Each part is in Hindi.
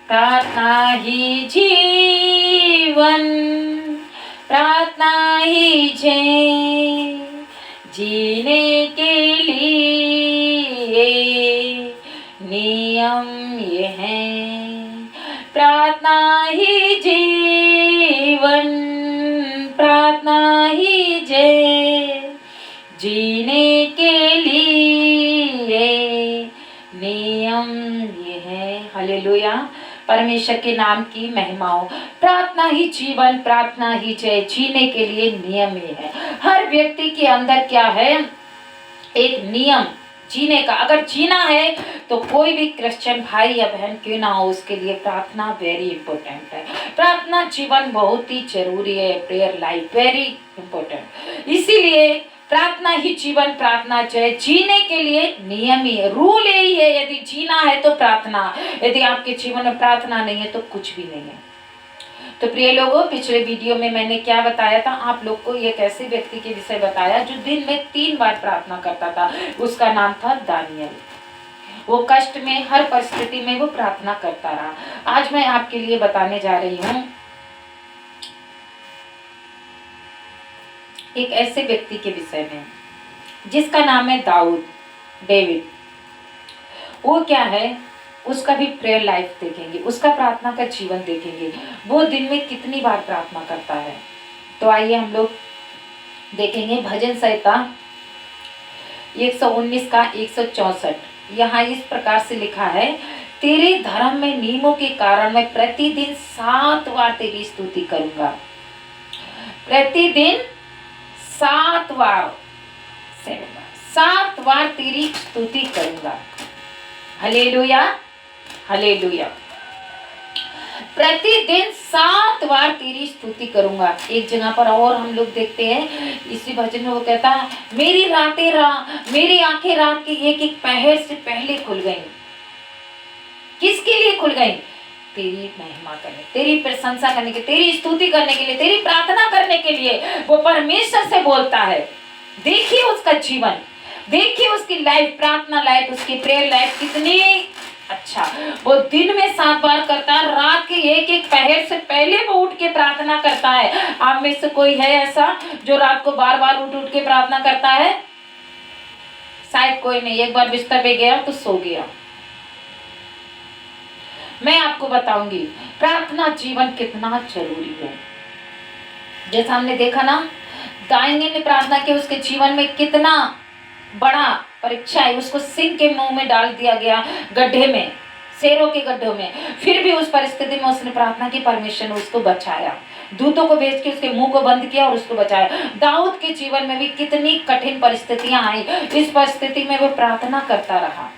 प्रार्थना ही जीवन, प्रार्थना ही जय, जीने के लिए नियम ये है। प्रार्थना ही जीवन, प्रार्थना ही जय, जीने के लिए नियम ये है। हालेलुया, परमेश्वर के नाम की महिमा हो। प्रार्थना ही जीवन, प्रार्थना ही जय, जीने के लिए नियम ही है। हर व्यक्ति के अंदर क्या है? एक नियम जीने का। अगर जीना है तो कोई भी क्रिश्चियन भाई या बहन क्यों ना हो, उसके लिए प्रार्थना वेरी इंपॉर्टेंट है। प्रार्थना जीवन बहुत ही जरूरी है। Prayer life very important. इसीलिए प्रार्थना ही जीवन, प्रार्थना जय, जीने के लिए नियम ही है, रूल यही है। यदि जीना है तो प्रार्थना, यदि आपके जीवन में प्रार्थना नहीं है तो कुछ भी नहीं है। तो प्रिय लोगों, पिछले वीडियो में मैंने क्या बताया था आप लोग को? एक ऐसे व्यक्ति के विषय बताया जो दिन में 3 बार प्रार्थना करता था। उसका नाम था दानियल। वो कष्ट में, हर परिस्थिति में वो प्रार्थना करता रहा। आज मैं आपके लिए बताने जा रही हूँ एक ऐसे व्यक्ति के विषय में जिसका नाम है डेविड। वो क्या है, उसका भी प्रेयर लाइफ देखेंगे, उसका प्रार्थना का जीवन देखेंगे, वो दिन में कितनी बार प्रार्थना करता है। तो आइए हम लोग देखेंगे भजन संहिता 119 का 164। यहाँ इस प्रकार से लिखा है, तेरे धर्म में नियमों के कारण मैं प्रतिदिन 7 बार तेरी स्तुति करूंगा। प्रतिदिन 7 बार, 7 बार तेरी स्तुति करूंगा। Hallelujah, hallelujah. प्रतिदिन 7 बार तेरी स्तुति करूंगा। एक जगह पर और हम लोग देखते हैं इसी भजन में वो कहता है, मेरी आंखें रात के एक एक पहर से पहले खुल गईं। किसके लिए खुल गईं? तेरी महिमा करने, तेरी प्रशंसा करने के, तेरी स्तुति करने के लिए, तेरी प्रार्थना करने के लिए वो परमेश्वर से बोलता है। देखिए उसका जीवन, देखिए उसकी लाइफ, प्रार्थना लाइफ, उसकी प्रेयर लाइफ कितनी अच्छा। वो दिन में 7 बार करता है, रात के एक एक पहर से पहले वो उठ के प्रार्थना करता है। आप में से कोई है ऐसा जो रात को बार बार उठ के प्रार्थना करता है? शायद कोई नहीं। एक बार बिस्तर पे गया तो सो गया। मैं आपको बताऊंगी प्रार्थना जीवन कितना जरूरी है। जैसा हमने देखा ना, दानियल ने प्रार्थना की, उसके जीवन में कितना बड़ा परीक्षा है। उसको सिंह के मुंह में डाल दिया गया, गड्ढे में, शेरों के गड्ढों में। फिर भी उस परिस्थिति में उसने प्रार्थना की, परमेश्वर ने उसको बचाया। दूतों को भेज के उसके मुंह को बंद किया और उसको बचाया। दाऊद के जीवन में भी कितनी कठिन परिस्थितियां आई, इस परिस्थिति में वो प्रार्थना करता रहा।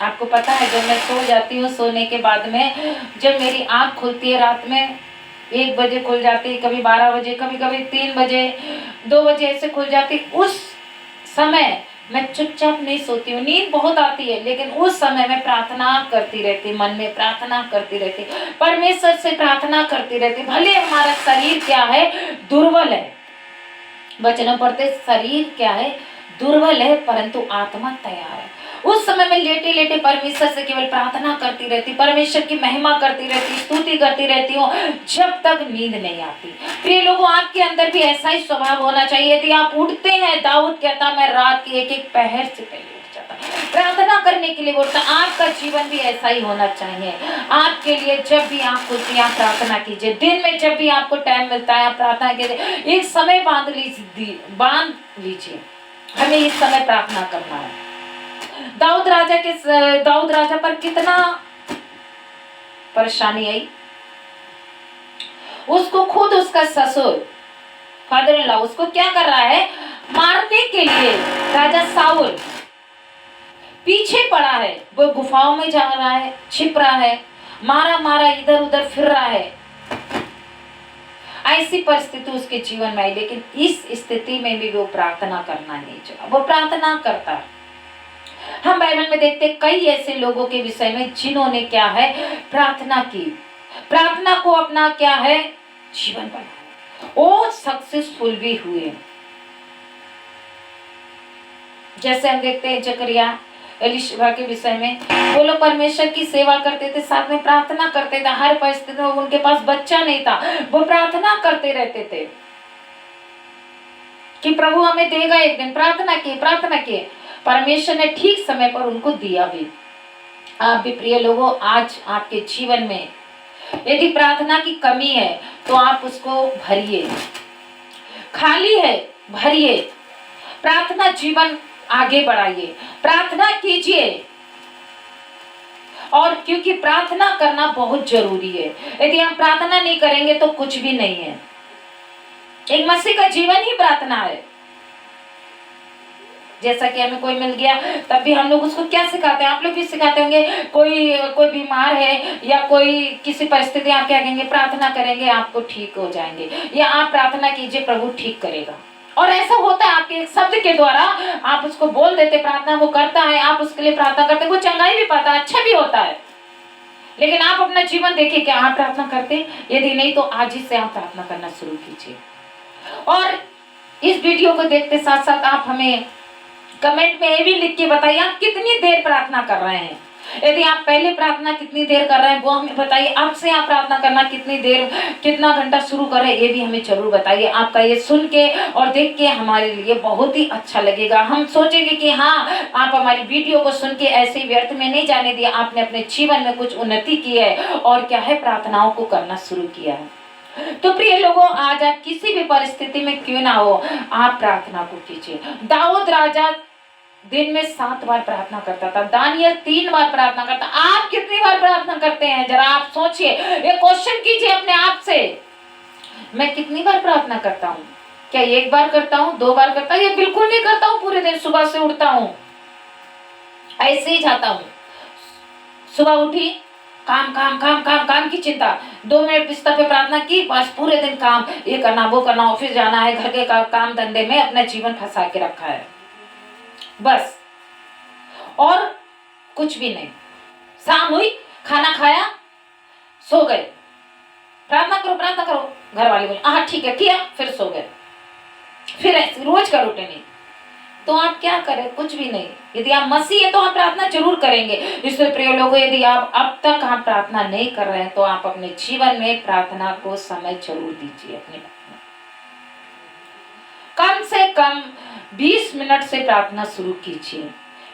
आपको पता है, जब मैं सो जाती हूँ, सोने के बाद में जब मेरी आंख खुलती है रात में 1 बजे खुल जाती, कभी 12 बजे, कभी कभी 3 बजे, 2 बजे ऐसे खुल जाती, उस समय मैं चुपचाप नहीं सोती हूँ। नींद बहुत आती है लेकिन उस समय मैं प्रार्थना करती रहती, मन में प्रार्थना करती रहती, परमेश्वर से प्रार्थना करती रहती। भले हमारा शरीर क्या है, दुर्बल है, वचनों पढ़ते शरीर क्या है, दुर्बल है, परंतु आत्मा तैयार है। उस समय में लेटे लेटे परमेश्वर से केवल प्रार्थना करती रहती, परमेश्वर की महिमा करती रहती, स्तुति करती रहती हूँ, जब तक नींद नहीं आती। प्रिय लोगों, आपके अंदर भी ऐसा ही स्वभाव होना चाहिए। यदि आप उठते हैं, दाऊद कहता मैं रात की एक एक पहर से पहले उठ जाता, प्रार्थना करने के लिए बोलता। आपका जीवन भी ऐसा ही होना चाहिए। आपके लिए जब भी आप खुलती हैं, आप प्रार्थना कीजिए। दिन में जब भी आपको टाइम मिलता है, आप प्रार्थना कीजिए। एक समय बांध लीजिए, हमें इस समय प्रार्थना करना है। दाऊद राजा पर कितना परेशानी आई। उसको खुद उसका ससुर, फादर इन लॉ, उसको क्या कर रहा है, मारने के लिए राजा साउल पीछे पड़ा है। वो गुफाओं में जा रहा है, छिप रहा है, मारा इधर उधर फिर रहा है। ऐसी परिस्थिति उसके जीवन में आई, लेकिन इस स्थिति में भी वो प्रार्थना करना नहीं चाहा। वो प्रार्थना करता। हम बाइबल में देखते कई ऐसे लोगों के विषय में जिन्होंने क्या है, प्रार्थना की, प्रार्थना को अपना क्या है, जीवन बनाया, वो सक्सेसफुल भी हुए। जैसे हम देखते हैं जकरिया एलिशबा के विषय में, वो लोग परमेश्वर की सेवा करते थे, साथ में प्रार्थना करते थे, हर परिस्थिति में उनके पास बच्चा नहीं था, वो प्रार्थना करते रहते थे कि प्रभु हमें देगा एक दिन। प्रार्थना किए, परमेश्वर ने ठीक समय पर उनको दिया भी। आप भी प्रिय लोगों, आज आपके जीवन में यदि प्रार्थना की कमी है तो आप उसको भरिए, खाली है भरिए, प्रार्थना जीवन आगे बढ़ाइए, प्रार्थना कीजिए। और क्योंकि प्रार्थना करना बहुत जरूरी है, यदि हम प्रार्थना नहीं करेंगे तो कुछ भी नहीं है। एक मसीह का जीवन ही प्रार्थना है। जैसा कि हमें कोई मिल गया तब भी हम लोग उसको क्या सिखाते हैं, आप लोग भी सिखाते होंगे, कोई बीमार है या कोई किसी परिस्थिति, आप क्या कहेंगे, प्रार्थना करेंगे आपको ठीक हो जाएंगे, या आप प्रार्थना कीजिए प्रभु ठीक करेगा। और ऐसा होता है, आपके एक शब्द के द्वारा आप उसको बोल देते, प्रार्थना वो करता है, आप उसके लिए प्रार्थना करते, वो चंगाई भी पाता है, अच्छा भी होता है। लेकिन आप अपना जीवन देखिए, क्या आप प्रार्थना करते? यदि नहीं तो आज ही से आप प्रार्थना करना शुरू कीजिए। और इस वीडियो को देखते साथ साथ आप हमें कमेंट में ये भी लिख के बताइए आप कितनी देर प्रार्थना कर रहे हैं। यदि आप पहले प्रार्थना कितनी देर कर रहे हैं वो हमें बताइए, अब से आप प्रार्थना करना कितनी देर, कितना घंटा शुरू कर रहे हैं, ये भी हमें जरूर बताइए। आपका ये सुन के और देख के हमारे लिए बहुत ही अच्छा लगेगा। हम सोचेंगे कि हाँ, आप हमारी वीडियो को सुन के ऐसे ही व्यर्थ में नहीं जाने दिया, आपने अपने जीवन में कुछ उन्नति की है और क्या है, प्रार्थनाओं को करना शुरू किया है। तो प्रिय लोगों, आज आप किसी भी परिस्थिति में क्यों ना हो, आप प्रार्थना को कीजिए। दाऊद राजा दिन में 7 बार प्रार्थना करता था, दानियल 3 बार प्रार्थना करता। आप कितनी बार प्रार्थना करते हैं, जरा आप सोचिए, ये क्वेश्चन कीजिए अपने आप से। मैं कितनी बार प्रार्थना करता हूँ? क्या 1 बार करता हूँ, 2 बार करता हूँ, या बिल्कुल नहीं करता हूँ? पूरे दिन सुबह से उठता हूँ ऐसे ही जाता हूँ, सुबह उठी काम काम काम काम काम की चिंता, 2 मिनट बिस्तर पे प्रार्थना की, बस पूरे दिन काम, ये करना वो करना, ऑफिस जाना है, घर के काम धंधे में अपना जीवन फंसा के रखा है बस, और कुछ भी नहीं। शाम हुई, खाना खाया, सो गए, प्रार्थना करो, घर वाले बोले हाँ ठीक है, किया, फिर सो गए, फिर ऐसे रोज का रूटीन नहीं। तो आप क्या करें? कुछ भी नहीं। यदि आप मसीह है तो आप प्रार्थना जरूर करेंगे। इसलिए प्रिय लोगों, यदि आप अब तक आप प्रार्थना नहीं कर रहे हैं तो आप अपने जीवन में प्रार्थना को समय जरूर दीजिए। अपने कम से कम 20 मिनट से प्रार्थना शुरू कीजिए।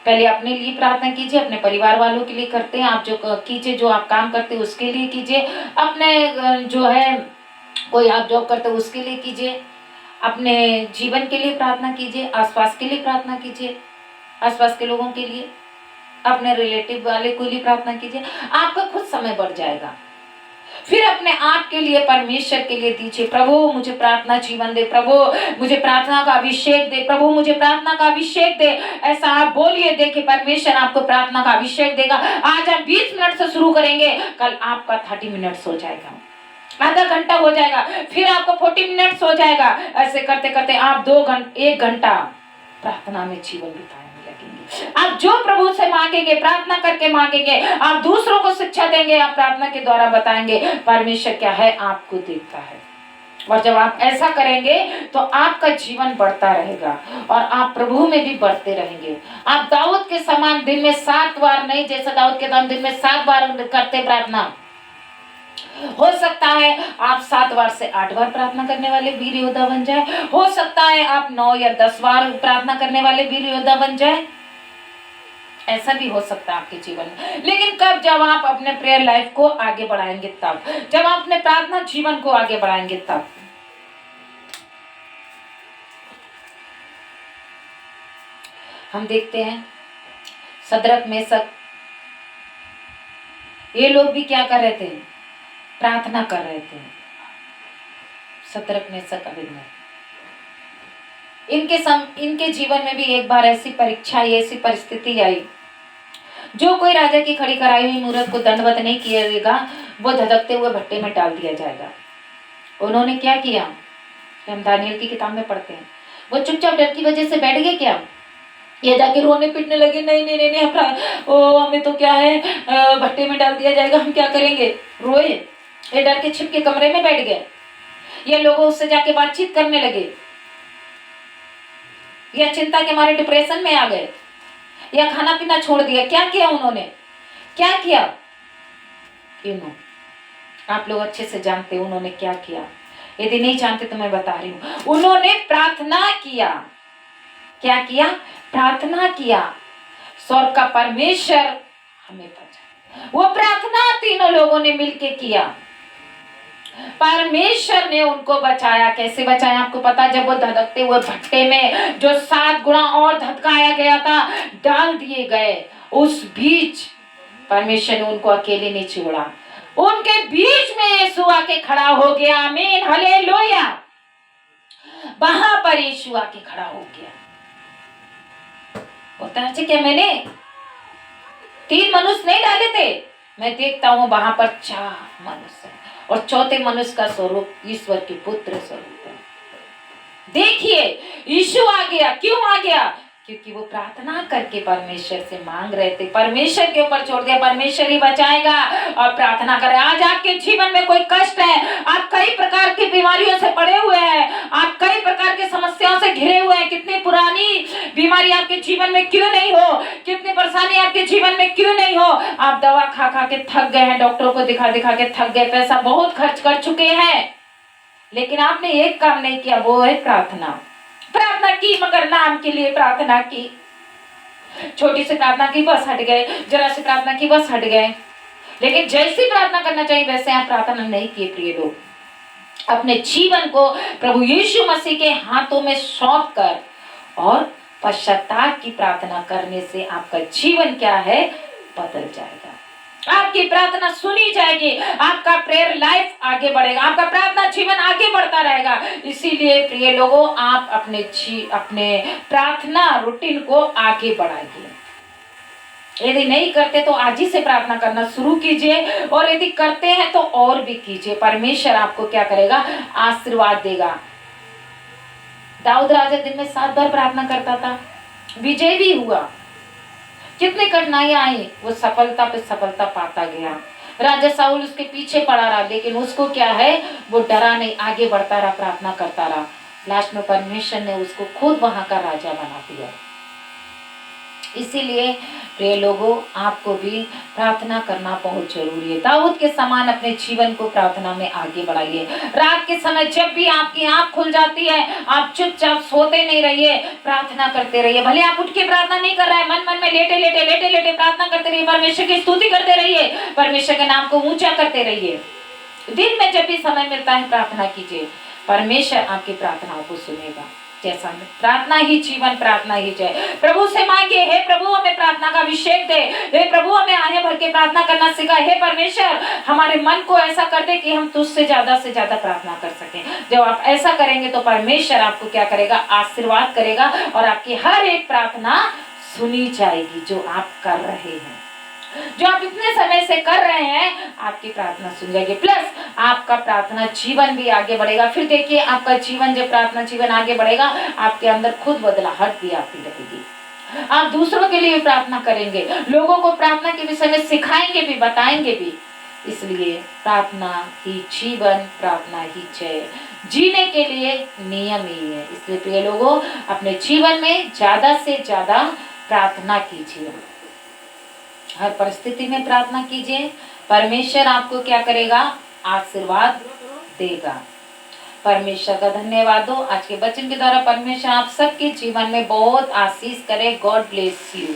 पहले अपने लिए प्रार्थना कीजिए, अपने परिवार वालों के लिए करते हैं आप जो कीजिए, जो आप काम करते हैं उसके लिए कीजिए, अपने जो है कोई आप जॉब करते हैं उसके लिए कीजिए, अपने जीवन के लिए प्रार्थना कीजिए, आसपास के लिए प्रार्थना कीजिए, आसपास के लोगों के लिए, अपने रिलेटिव वाले के लिए प्रार्थना कीजिए। आपका खुद समय बढ़ जाएगा। फिर अपने आप के लिए, परमेश्वर के लिए दीजिए, प्रभु मुझे प्रार्थना जीवन दे, प्रभु मुझे प्रार्थना का अभिषेक दे, प्रभु मुझे प्रार्थना का अभिषेक दे। ऐसा आप बोलिए, देखिए परमेश्वर आपको प्रार्थना का अभिषेक देगा। आज आप 20 मिनट से शुरू करेंगे, कल आपका 30 मिनट हो जाएगा, आधा घंटा हो जाएगा, फिर आपको 40 मिनट हो जाएगा। ऐसे करते करते आप 1 घंटा प्रार्थना में जीवन बिताने लगेंगे। आप जो प्रभु से मांगेंगे, प्रार्थना करके मांगेंगे, आप दूसरों को शिक्षा देंगे, आप प्रार्थना के द्वारा बताएंगे, परमेश्वर क्या है आपको देखता है। और जब आप ऐसा करेंगे तो आपका जीवन बढ़ता रहेगा और आप प्रभु में भी बढ़ते रहेंगे। आप दाऊद के समान दिन में 7 बार नहीं, जैसा दाऊद के नाम दिन में 7 बार करते प्रार्थना, हो सकता है आप 7 बार से 8 बार प्रार्थना करने वाले वीर योद्धा बन जाए, हो सकता है आप 9 या 10 बार प्रार्थना करने वाले वीर योद्धा बन जाए, ऐसा भी हो सकता है आपके जीवन में। लेकिन कब? जब आप अपने प्रेयर लाइफ को आगे बढ़ाएंगे तब, जब आप अपने प्रार्थना जीवन को आगे बढ़ाएंगे तब। हम देखते हैं सदरक मेशक, ये लोग भी क्या कर रहे थे? प्रार्थना कर रहे थे। सदरक मेशक अबेदनगो, इनके जीवन में भी एक बार ऐसी परीक्षा, ऐसी परिस्थिति आई, जो कोई राजा की खड़ी कराई हुई मूरत को दंडवत नहीं किया, वो धधकते हुए भट्टे में डाल दिया जाएगा। उन्होंने क्या किया? हम दानियल की किताब में पढ़ते हैं, वो चुपचाप डर की वजह से बैठ गए क्या? ये जाके रोने पीटने लगे, नहीं नहीं नहीं नहीं हमें तो क्या है, भट्टे में डाल दिया जाएगा, हम क्या करेंगे, रोए, ये डर के छिप के कमरे में बैठ गए, ये लोगों उससे जाके बातचीत करने लगे, या चिंता के मारे डिप्रेशन में आ गए, या खाना पीना छोड़ दिया। क्या किया उन्होंने, क्या किया, आप लोग अच्छे से जानते हैं उन्होंने क्या किया। यदि नहीं जानते तो मैं बता रही हूं, उन्होंने प्रार्थना किया। क्या किया, प्रार्थना किया। स्वर्ग का परमेश्वर हमें बचाए। वो प्रार्थना तीनों लोगों ने मिलके किया, परमेश्वर ने उनको बचाया। कैसे बचाया आपको पता, जब वो धधकते हुए भट्टे में जो 7 गुना और धधकाया गया था डाल दिए गए, उस बीच परमेश्वर ने उनको अकेले नहीं छोड़ा, उनके बीच में यीशु आके खड़ा हो गया। आमीन, हालेलुया। वहां पर यीशु आके खड़ा हो गया। होता है क्या, मैंने 3 मनुष्य नहीं डाले थे, मैं देखता हूं वहां पर 4 मनुष्य है, और चौथे मनुष्य का स्वरूप ईश्वर के पुत्र स्वरूप है। देखिए यीशु आ गया, क्यों आ गया, क्योंकि वो प्रार्थना करके परमेश्वर से मांग रहे थे, परमेश्वर के ऊपर छोड़ दिया, परमेश्वर ही बचाएगा। और प्रार्थना करें। आज आपके जीवन में कोई कष्ट है, आप कई प्रकार की बीमारियों से पड़े हुए हैं, आप कई प्रकार की समस्याओं से घिरे हुए हैं, कितनी पुरानी बीमारी आपके जीवन में क्यों नहीं हो, कितनी परेशानी आपके जीवन में क्यों नहीं हो, आप दवा खा खा के थक गए हैं, डॉक्टरों को दिखा दिखा के थक गए, पैसा बहुत खर्च कर चुके हैं, लेकिन आपने एक काम नहीं किया, वो है प्रार्थना। प्रार्थना की मगर नाम के लिए प्रार्थना की, छोटी सी प्रार्थना की बस हट गए, जरा सी प्रार्थना की बस हट गए, लेकिन जैसी प्रार्थना करना चाहिए वैसे आप प्रार्थना नहीं किए। प्रिय लोग, अपने जीवन को प्रभु यीशु मसीह के हाथों में सौंप कर और पश्चाताप की प्रार्थना करने से आपका जीवन क्या है, बदल जाएगा, आपकी प्रार्थना सुनी जाएगी, आपका प्रेयर लाइफ आगे बढ़ेगा, आपका प्रार्थना जीवन आगे बढ़ता रहेगा। इसीलिए प्रिय लोगों, आप अपने प्रार्थना रूटीन को आगे बढ़ाइए। यदि नहीं करते तो आज ही से प्रार्थना करना शुरू कीजिए, और यदि करते हैं तो और भी कीजिए। परमेश्वर आपको क्या करेगा, आशीर्वाद देगा। दाऊद राजा दिन में 7 बार प्रार्थना करता था, विजय भी हुआ। कितनी कठिनाइयां आई, वो सफलता पे सफलता पाता गया। राजा साउल उसके पीछे पड़ा रहा, लेकिन उसको क्या है, वो डरा नहीं, आगे बढ़ता रहा, प्रार्थना करता रहा। लास्ट में परमेश्वर ने उसको खुद वहां का राजा बना दिया। इसीलिए प्रिय लोगों, आपको भी प्रार्थना करना बहुत जरूरी है। दाऊद के समान अपने जीवन को प्रार्थना में आगे बढ़ाइए। रात के समय जब भी आपकी आंख खुल जाती है, आप चुपचाप सोते नहीं रहिए, प्रार्थना करते रहिए। भले आप उठ के प्रार्थना नहीं कर रहे हैं, मन मन में लेटे लेटे प्रार्थना करते रहिए, परमेश्वर की स्तुति करते रहिए, परमेश्वर के नाम को ऊंचा करते रहिए। दिन में जब भी समय मिलता है प्रार्थना कीजिए, परमेश्वर आपकी प्रार्थनाओं को सुनेगा। जैसा प्रार्थना ही जीवन, प्रार्थना ही जय। प्रभु से मांगे, हे प्रभु हमें प्रार्थना का अभिषेक दे, हे प्रभु हमें आने भर के प्रार्थना करना सिखा, हे परमेश्वर हमारे मन को ऐसा कर दे कि हम तुझसे ज्यादा से ज्यादा प्रार्थना कर सकें। जब आप ऐसा करेंगे तो परमेश्वर आपको क्या करेगा, आशीर्वाद करेगा, और आपकी हर एक प्रार्थना सुनी जाएगी जो आप कर रहे हैं, जो आप इतने समय से कर रहे हैं, आपकी प्रार्थना सुन जाएगी। प्लस आपका प्रार्थना जीवन भी आगे बढ़ेगा। फिर देखिए, आपका जीवन, जब प्रार्थना जीवन आगे बढ़ेगा, आपके अंदर खुद बदलाहट भी आती रहेगी। आप दूसरों के लिए प्रार्थना करेंगे, लोगों को प्रार्थना के विषय में सिखाएंगे भी, बताएंगे भी। इसलिए प्रार्थना ही जीवन, प्रार्थना ही जय। जीने के लिए नियम ही है। इसलिए प्रिय लोगों, अपने जीवन में ज्यादा से ज्यादा प्रार्थना कीजिए, हर परिस्थिति में प्रार्थना कीजिए। परमेश्वर आपको क्या करेगा, आशीर्वाद देगा। परमेश्वर का धन्यवाद दो। आज के वचन के द्वारा परमेश्वर आप सबके जीवन में बहुत आशीष करे। God bless you.